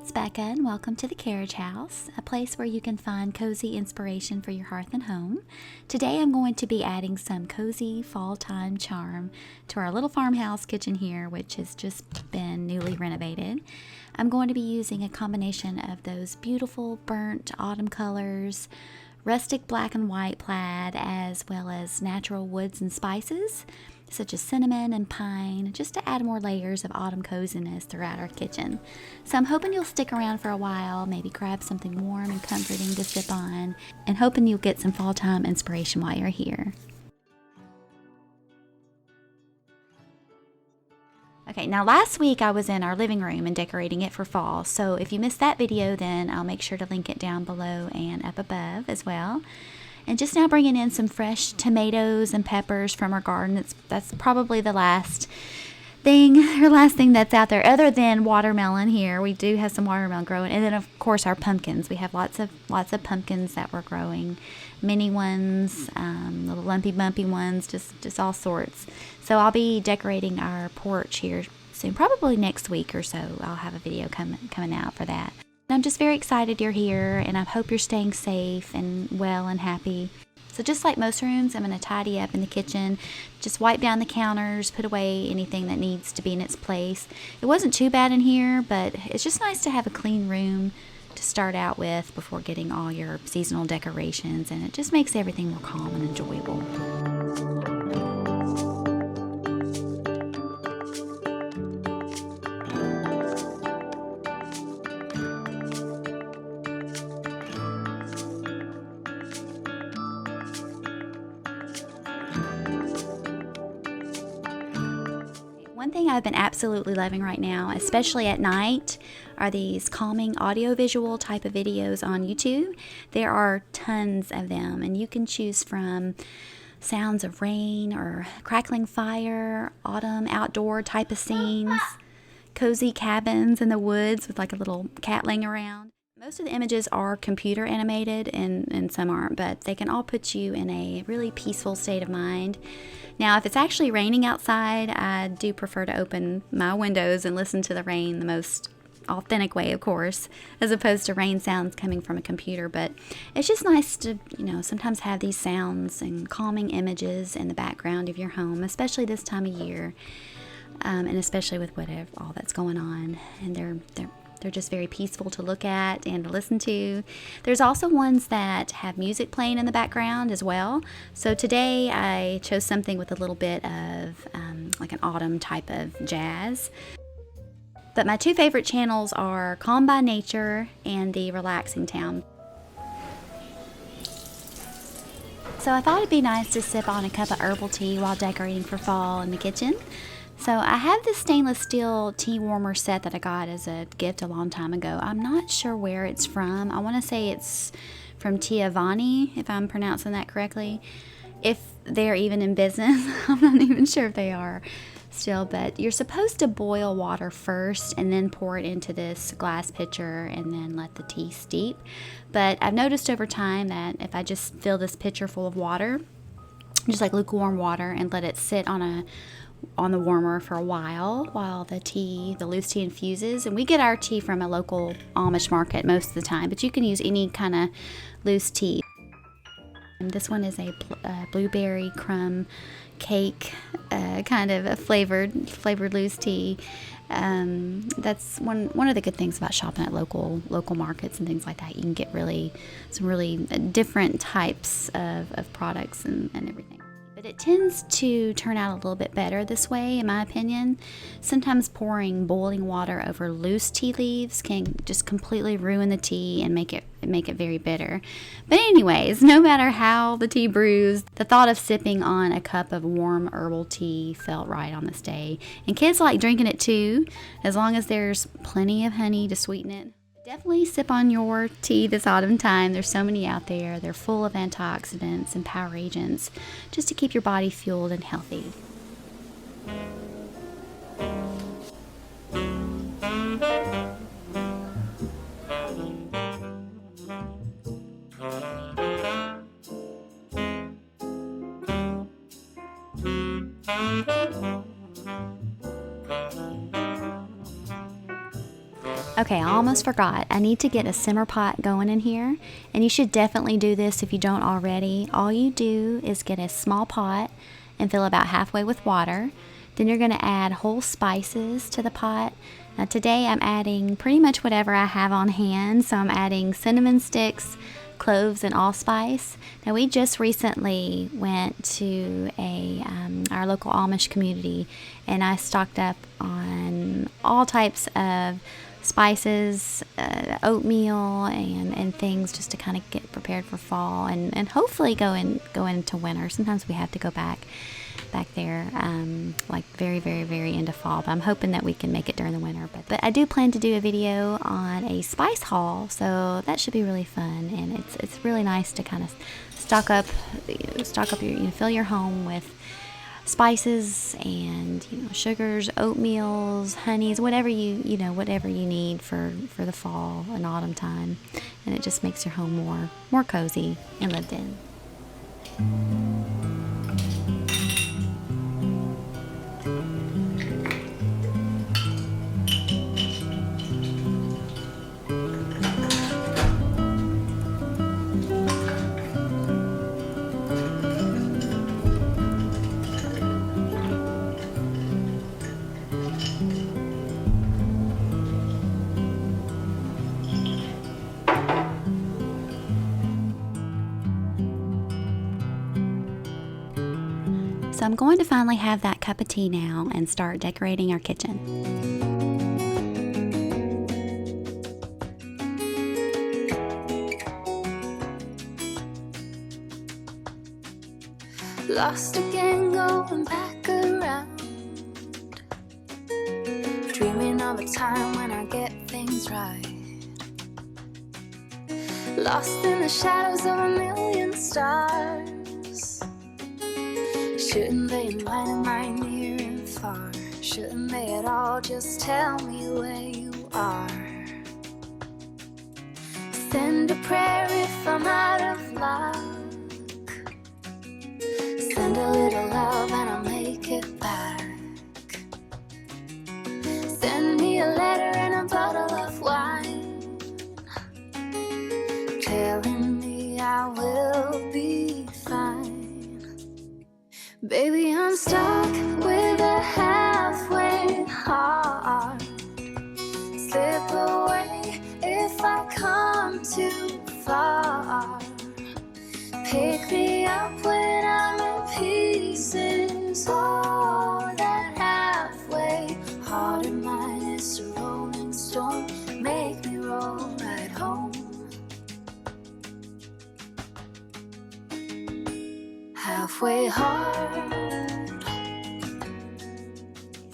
it's Bekah and welcome to the Carriage House, a place where you can find cozy inspiration for your hearth and home. Today I'm going to be adding some cozy fall time charm to our little farmhouse kitchen here, which has just been newly renovated. I'm going to be using a combination of those beautiful burnt autumn colors, rustic black and white plaid, as well as natural woods and spices such as cinnamon and pine, just to add more layers of autumn coziness throughout our kitchen. So I'm hoping you'll stick around for a while, maybe grab something warm and comforting to sip on, and hoping you'll get some fall time inspiration while you're here. Okay, now last week I was in our living room and decorating it for fall, so if you missed that video, then I'll make sure to link it down below and up above as well. And just now bringing in some fresh tomatoes and peppers from our garden. That's probably the last thing that's out there, other than watermelon here. We do have some watermelon growing, and then of course our pumpkins. We have lots of pumpkins that we're growing, mini ones, little lumpy bumpy ones, just all sorts. So I'll be decorating our porch here soon, probably next week or so. I'll have a video coming out for that. I'm just very excited you're here, and I hope you're staying safe and well and happy. So just like most rooms, I'm going to tidy up in the kitchen, just wipe down the counters, put away anything that needs to be in its place. It wasn't too bad in here, but it's just nice to have a clean room to start out with before getting all your seasonal decorations, and it just makes everything more calm and enjoyable. One thing I've been absolutely loving right now, especially at night, are these calming audiovisual type of videos on YouTube. There are tons of them, and you can choose from sounds of rain or crackling fire, autumn outdoor type of scenes, cozy cabins in the woods with like a little cat laying around. Most of the images are computer animated and some aren't, but they can all put you in a really peaceful state of mind. Now, if it's actually raining outside, I do prefer to open my windows and listen to the rain the most authentic way, of course, as opposed to rain sounds coming from a computer. But it's just nice to, sometimes have these sounds and calming images in the background of your home, especially this time of year, and especially with all that's going on. And they're just very peaceful to look at and to listen to. There's also ones that have music playing in the background as well. So today I chose something with a little bit of like an autumn type of jazz. But my two favorite channels are Calm by Nature and The Relaxing Town. So I thought it'd be nice to sip on a cup of herbal tea while decorating for fall in the kitchen. So I have this stainless steel tea warmer set that I got as a gift a long time ago. I'm not sure where it's from. I want to say it's from Tiavani, if I'm pronouncing that correctly. If they're even in business, I'm not even sure if they are still, but you're supposed to boil water first and then pour it into this glass pitcher and then let the tea steep. But I've noticed over time that if I just fill this pitcher full of water, just like lukewarm water, and let it sit on the warmer for a while the loose tea infuses. And we get our tea from a local Amish market most of the time, but you can use any kind of loose tea. And this one is a blueberry crumb cake, kind of a flavored loose tea. That's one of the good things about shopping at local markets and things like that. You can get some really different types of products and everything. But it tends to turn out a little bit better this way, in my opinion. Sometimes pouring boiling water over loose tea leaves can just completely ruin the tea and make it very bitter. But anyways, no matter how the tea brews, the thought of sipping on a cup of warm herbal tea felt right on this day. And kids like drinking it too, as long as there's plenty of honey to sweeten it. Definitely sip on your tea this autumn time. There's so many out there. They're full of antioxidants and power agents just to keep your body fueled and healthy. Okay, I almost forgot. I need to get a simmer pot going in here, and you should definitely do this if you don't already. All you do is get a small pot and fill about halfway with water. Then you're going to add whole spices to the pot. Now today I'm adding pretty much whatever I have on hand, so I'm adding cinnamon sticks, cloves, and allspice. Now we just recently went to our local Amish community, and I stocked up on all types of spices, oatmeal, and things just to kind of get prepared for fall and hopefully go into winter. Sometimes we have to go back there like very, very, very into fall, but I'm hoping that we can make it during the winter. But I do plan to do a video on a spice haul, so that should be really fun, and it's really nice to kind of stock up your, fill your home with spices and sugars, oatmeals, honeys, whatever whatever you need for the fall and autumn time, and it just makes your home more cozy and lived in. So I'm going to finally have that cup of tea now and start decorating our kitchen. Lost again, going back around, dreaming of a time when I get things right. Lost in the shadows of a million stars. Shouldn't they enlighten my near and far? Shouldn't they at all just tell me where you are? Send a prayer if I'm out of luck. Send a little love and I'll make it back. Send me a letter and a bottle of wine, telling me I will be fine. Baby, I'm stuck with a halfway heart. Slip away if I come too far. Pick me up when I'm in pieces. Oh, that halfway heart of mine is a rolling stone. Make me roll right home. Halfway hard.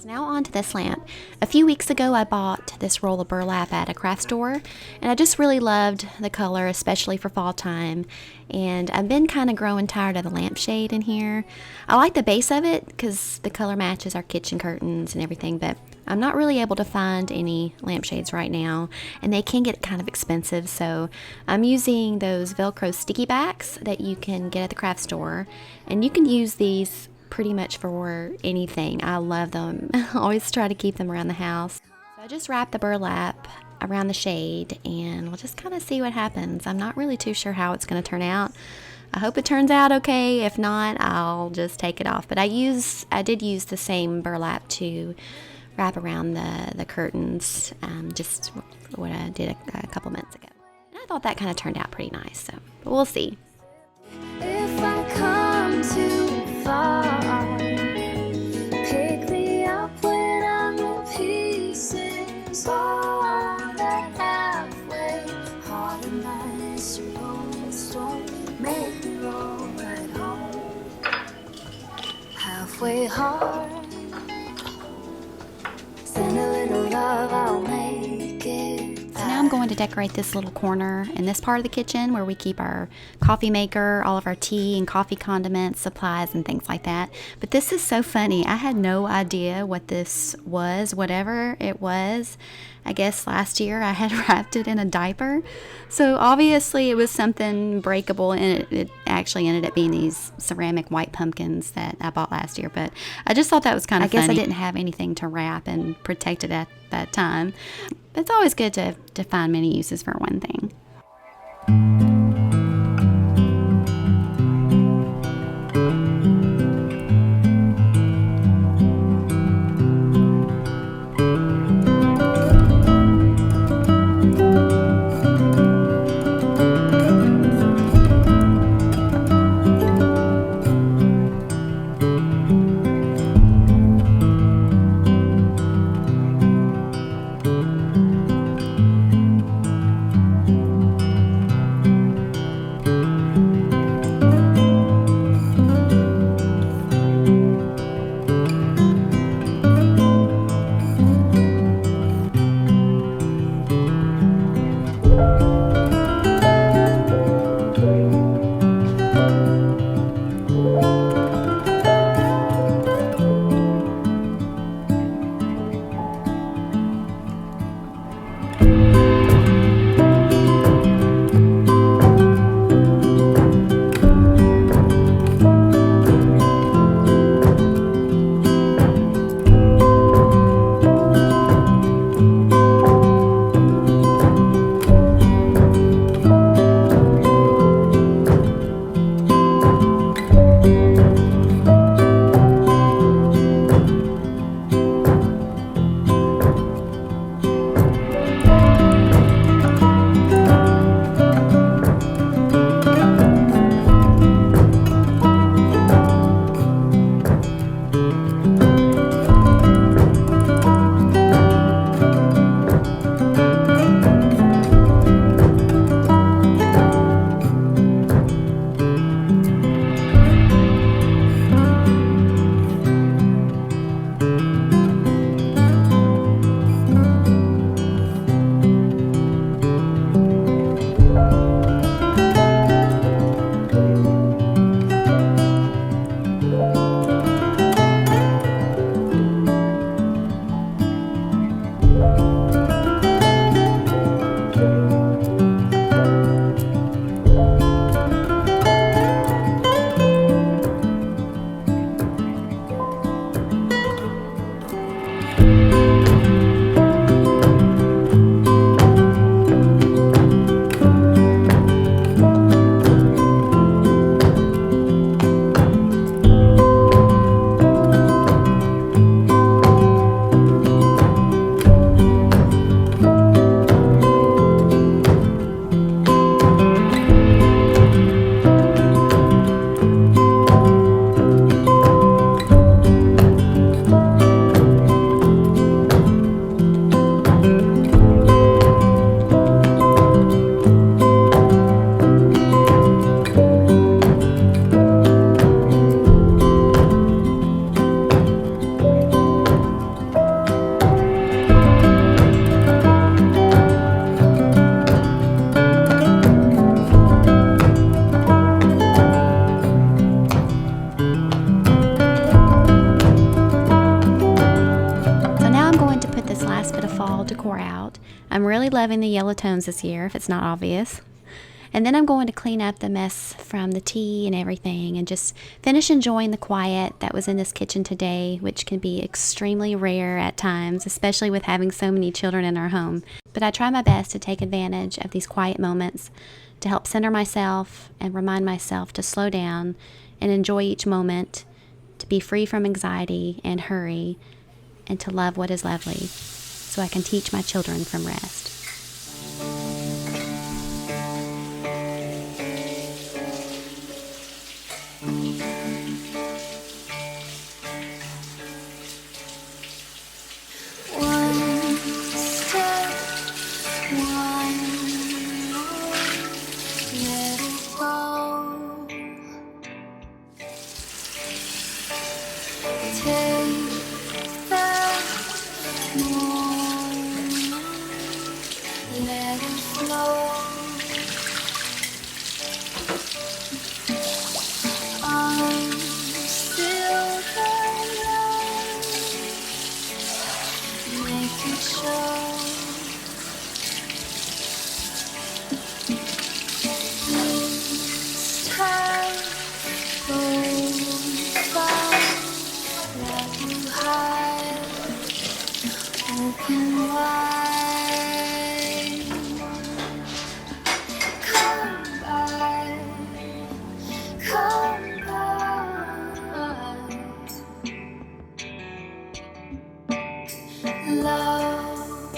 So now on to this lamp. A few weeks ago I bought this roll of burlap at a craft store, and I just really loved the color, especially for fall time, and I've been kind of growing tired of the lampshade in here. I like the base of it because the color matches our kitchen curtains and everything, but I'm not really able to find any lampshades right now, and they can get kind of expensive, so I'm using those Velcro sticky backs that you can get at the craft store, and you can use these pretty much for anything. I love them. I always try to keep them around the house. So I just wrap the burlap around the shade, and we'll just kind of see what happens. I'm not really too sure how it's going to turn out. I hope it turns out okay. If not, I'll just take it off. But I did use the same burlap to wrap around the curtains, just what I did a couple minutes ago. And I thought that kind of turned out pretty nice, so but we'll see. If I come too far, pick me up when I'm in pieces. Oh, that halfway heart of mine is a rolling stone. Make me roll right home. Halfway hard. Send a little love, I'll make it. So now I'm going to decorate this little corner in this part of the kitchen where we keep our coffee maker, all of our tea and coffee condiments, supplies, and things like that. But this is so funny. I had no idea what this was, whatever it was. I guess last year I had wrapped it in a diaper. So obviously it was something breakable, and it actually ended up being these ceramic white pumpkins that I bought last year. But I just thought that was kind of funny. I guess I didn't have anything to wrap and protect it at that time. But it's always good to find many uses for one thing. Decor out. I'm really loving the yellow tones this year, if it's not obvious. And then I'm going to clean up the mess from the tea and everything and just finish enjoying the quiet that was in this kitchen today, which can be extremely rare at times, especially with having so many children in our home. But I try my best to take advantage of these quiet moments to help center myself and remind myself to slow down and enjoy each moment, to be free from anxiety and hurry, and to love what is lovely, so I can teach my children from rest. Open wide. Love,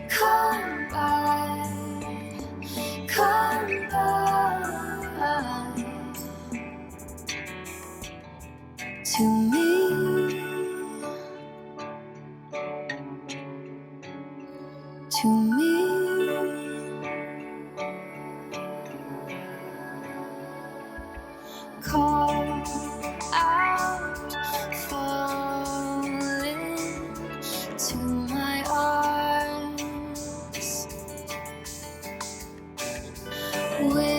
come by, come by to me. To me, call out, falling to my arms. With